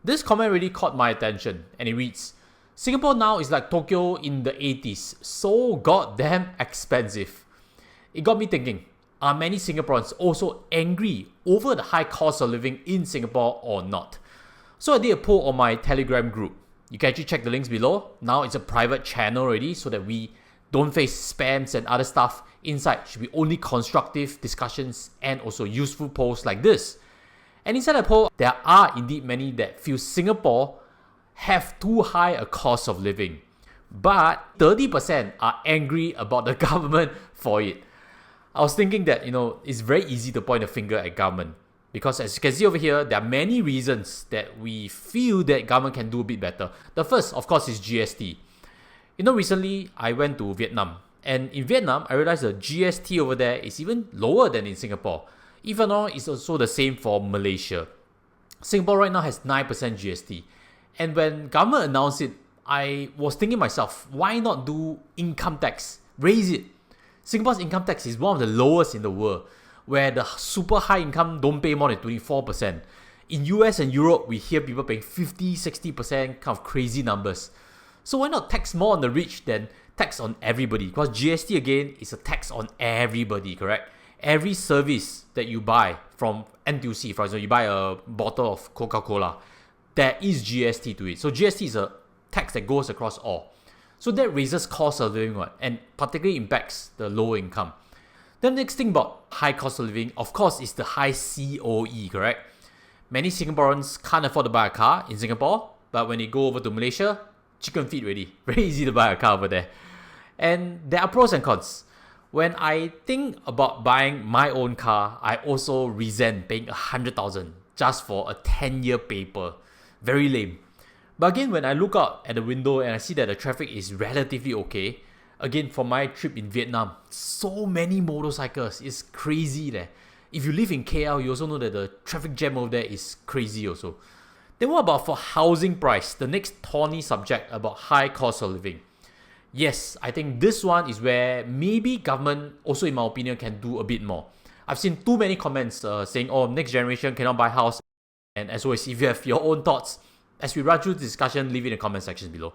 This comment really caught my attention, and it reads, Singapore now is like Tokyo in the 80s, so goddamn expensive. It got me thinking, are many Singaporeans also angry over the high cost of living in Singapore or not? So I did a poll on my Telegram group. You can actually check the links below. Now it's a private channel already so that we don't face spams and other stuff. Inside should be only constructive discussions and also useful posts like this. And inside the poll, there are indeed many that feel Singapore have too high a cost of living. But 30% are angry about the government for it. I was thinking that, it's very easy to point a finger at government. Because as you can see over here, there are many reasons that we feel that government can do a bit better. The first, of course, is GST. Recently I went to Vietnam. And in Vietnam, I realized the GST over there is even lower than in Singapore. Even though it's also the same for Malaysia. Singapore right now has 9% GST. And when government announced it, I was thinking myself, why not do income tax? Raise it. Singapore's income tax is one of the lowest in the world, where the super high income don't pay more than 24%. In US and Europe, we hear people paying 50, 60%, kind of crazy numbers. So why not tax more on the rich than tax on everybody? Because GST again is a tax on everybody, correct? Every service that you buy from NTUC, for example, you buy a bottle of Coca-Cola, there is GST to it. So GST is a tax that goes across all. So that raises cost of living and particularly impacts the lower income. The next thing about high cost of living, of course, is the high COE, correct? Many Singaporeans can't afford to buy a car in Singapore, but when they go over to Malaysia, chicken feet already. Very easy to buy a car over there. And there are pros and cons. When I think about buying my own car, I also resent paying 100,000 just for a 10-year paper. Very lame. But again, when I look out at the window and I see that the traffic is relatively okay, again, for my trip in Vietnam, so many motorcycles. It's crazy there. If you live in KL, you also know that the traffic jam over there is crazy also. Then what about for housing price? The next thorny subject about high cost of living. Yes, I think this one is where maybe government also, in my opinion, can do a bit more. I've seen too many comments saying, next generation cannot buy house. And as always, if you have your own thoughts, as we run through the discussion, leave it in the comment section below.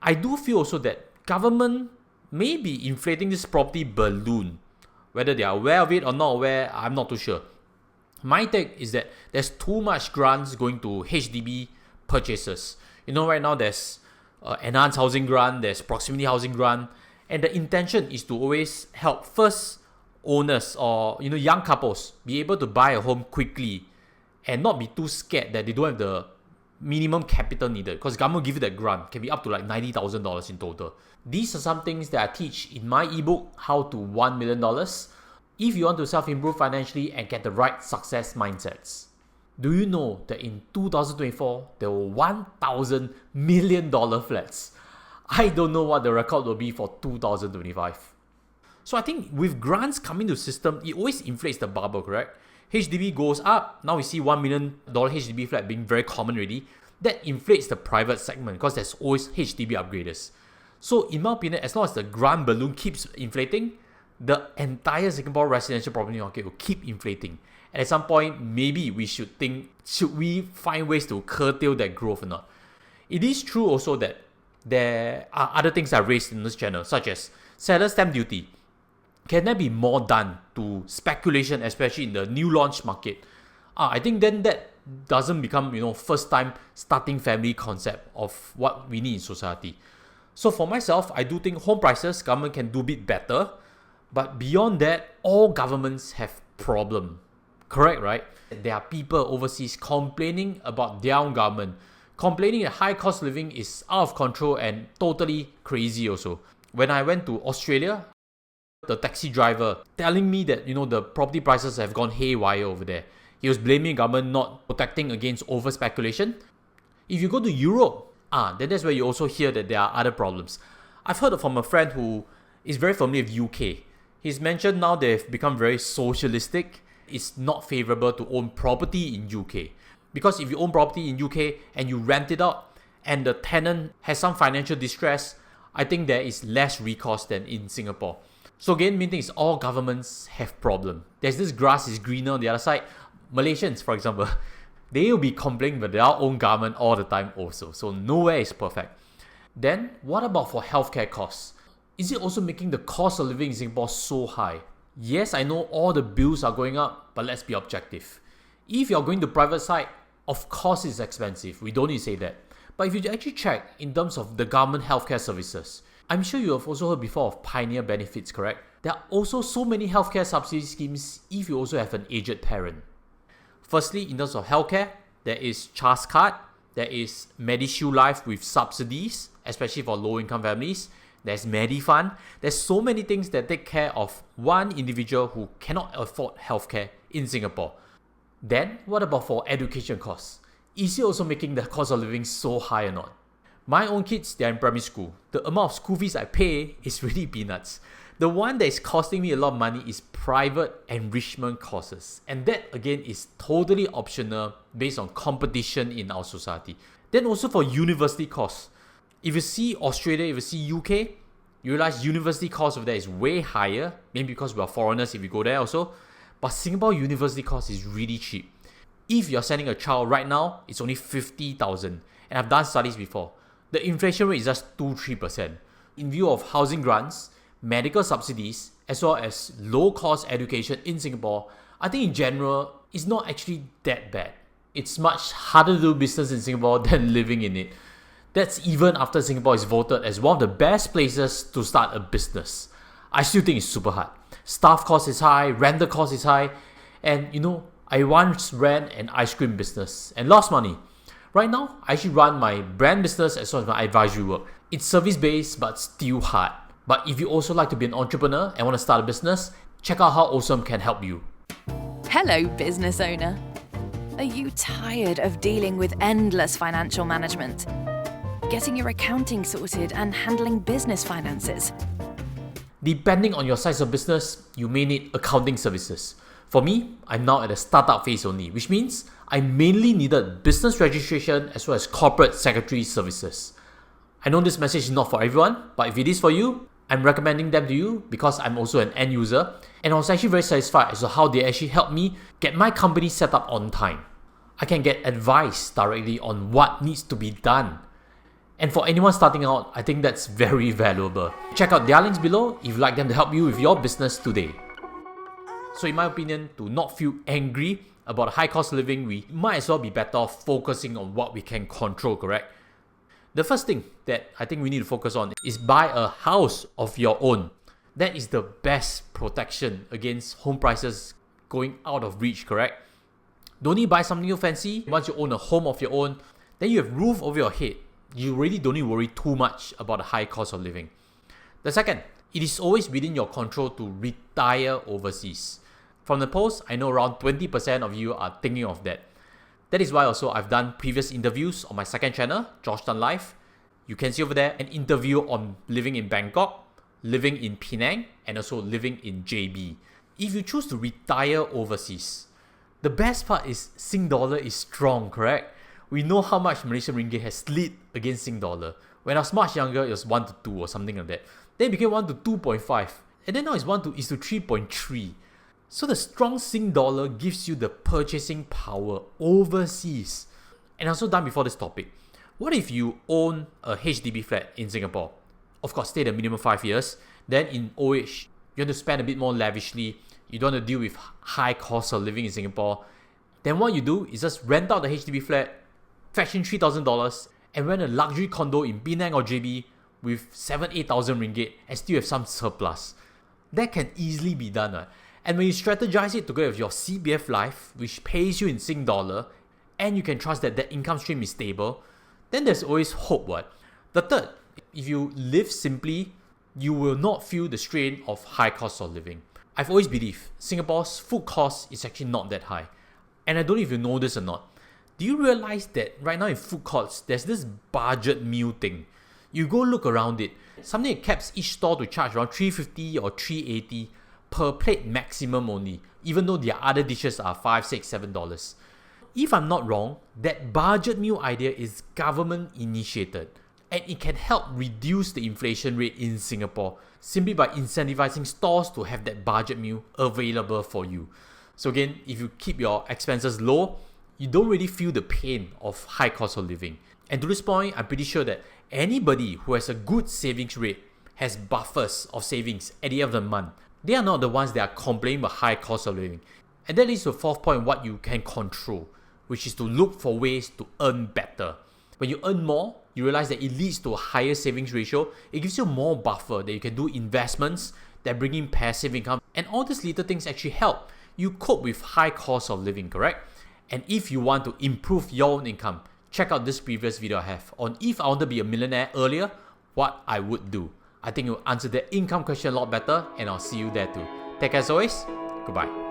I do feel also that government may be inflating this property balloon. Whether they are aware of it or not aware, I'm not too sure. My take is that there's too much grants going to HDB purchases. Right now there's enhanced housing grant, there's proximity housing grant, and the intention is to always help first owners or young couples be able to buy a home quickly and not be too scared that they don't have the minimum capital needed, because government give you that grant can be up to like $90,000 in total. These are some things that I teach in my ebook, How to $1 Million, if you want to self-improve financially and get the right success mindsets. Do you know that in 2024, there were 1,000 million dollar flats? I don't know what the record will be for 2025. So I think with grants coming to the system, it always inflates the bubble, correct? HDB goes up. Now we see $1 million HDB flat being very common already. That inflates the private segment because there's always HDB upgraders. So in my opinion, as long as the grant balloon keeps inflating, the entire Singapore residential property market will keep inflating. And at some point, maybe we should think, should we find ways to curtail that growth or not? It is true also that there are other things I've raised in this channel, such as seller stamp duty. Can there be more done to speculation, especially in the new launch market? I think then that doesn't become, first time starting family concept of what we need in society. So for myself, I do think home prices, government can do a bit better. But beyond that, all governments have problem. Correct, right? There are people overseas complaining about their own government, complaining that high cost of living is out of control and totally crazy also. When I went to Australia, the taxi driver telling me that the property prices have gone haywire over there. He was blaming government not protecting against over speculation. If you go to Europe, then that's where you also hear that there are other problems. I've heard from a friend who is very familiar with UK. He's mentioned now they've become very socialistic. It's not favorable to own property in UK. Because if you own property in UK and you rent it out and the tenant has some financial distress, I think there is less recourse than in Singapore. So again, main thing is all governments have problem. There's this grass is greener on the other side. Malaysians, for example, They will be complaining with their own government all the time also. So nowhere is perfect. Then what about for healthcare costs? Is it also making the cost of living in Singapore so high? Yes, I know all the bills are going up, but let's be objective. If you're going to private side, of course it's expensive. We don't need to say that. But if you actually check in terms of the government healthcare services, I'm sure you have also heard before of Pioneer benefits, correct? There are also so many healthcare subsidy schemes if you also have an aged parent. Firstly, in terms of healthcare, there is CHAS card, there is MediShield Life with subsidies, especially for low-income families. There's MediFund. There's so many things that take care of one individual who cannot afford healthcare in Singapore. Then, what about for education costs? Is it also making the cost of living so high or not? My own kids, they're in primary school. The amount of school fees I pay is really peanuts. The one that is costing me a lot of money is private enrichment courses. And that again is totally optional based on competition in our society. Then also for university costs. If you see Australia, if you see UK, you realize university cost over there is way higher. Maybe because we are foreigners if we go there also. But Singapore university cost is really cheap. If you're sending a child right now, it's only 50,000. And I've done studies before. The inflation rate is just 2-3%. In view of housing grants, medical subsidies, as well as low-cost education in Singapore, I think in general, it's not actually that bad. It's much harder to do business in Singapore than living in it. That's even after Singapore is voted as one of the best places to start a business. I still think it's super hard. Staff cost is high, rental cost is high, and I once ran an ice cream business and lost money. Right now, I actually run my brand business as well as my advisory work. It's service-based but still hard. But if you also like to be an entrepreneur and want to start a business, check out how OSOME can help you. Hello, business owner. Are you tired of dealing with endless financial management? Getting your accounting sorted and handling business finances? Depending on your size of business, you may need accounting services. For me, I'm now at the startup phase only, which means I mainly needed business registration as well as corporate secretary services. I know this message is not for everyone, but if it is for you, I'm recommending them to you because I'm also an end user, and I was actually very satisfied as to how they actually helped me get my company set up on time. I can get advice directly on what needs to be done. And for anyone starting out, I think that's very valuable. Check out their links below if you'd like them to help you with your business today. So in my opinion, to not feel angry about high cost of living, we might as well be better off focusing on what we can control, correct? The first thing that I think we need to focus on is buy a house of your own. That is the best protection against home prices going out of reach, correct? Don't need to buy something new fancy. Once you own a home of your own, then you have roof over your head. You really don't need to worry too much about the high cost of living. The second, it is always within your control to retire overseas. From the post, I know around 20% of you are thinking of that. That is why also I've done previous interviews on my second channel, Georgetown Life. You can see over there an interview on living in Bangkok, living in Penang, and also living in JB. If you choose to retire overseas, the best part is Sing dollar is strong, correct? We know how much Malaysian ringgit has slid against Sing dollar. When I was much younger, it was 1 to 2 or something like that. Then it became 1 to 2.5. And then now it's 1 to 3.3. So the strong Sing dollar gives you the purchasing power overseas. And also done before this topic. What if you own a HDB flat in Singapore? Of course, stay the minimum 5 years. Then in OH, you want to spend a bit more lavishly. You don't want to deal with high cost of living in Singapore. Then what you do is just rent out the HDB flat, fetch in $3,000, and rent a luxury condo in Penang or JB with 7,000-8,000 ringgit and still have some surplus. That can easily be done, right? And when you strategize it together with your CPF life, which pays you in Sing dollar, and you can trust that that income stream is stable, then there's always hope, what? The third, if you live simply, you will not feel the strain of high cost of living. I've always believed Singapore's food cost is actually not that high. And I don't know if you know this or not. Do you realize that right now in food courts, there's this budget meal thing? You go look around it. Something that caps each store to charge around $3.50 or $3.80 per plate maximum only, even though their other dishes are $5, $6, $7. If I'm not wrong, that budget meal idea is government initiated, and it can help reduce the inflation rate in Singapore simply by incentivizing stores to have that budget meal available for you. So again, if you keep your expenses low, you don't really feel the pain of high cost of living. And to this point, I'm pretty sure that anybody who has a good savings rate has buffers of savings at the end of the month. They are not the ones that are complaining about high cost of living. And that leads to the fourth point, what you can control, which is to look for ways to earn better. When you earn more, you realize that it leads to a higher savings ratio. It gives you more buffer that you can do investments that bring in passive income. And all these little things actually help you cope with high cost of living, correct? And if you want to improve your own income, check out this previous video I have on if I want to be a millionaire earlier, what I would do. I think it will answer the income question a lot better, and I'll see you there too. Take care as always. Goodbye.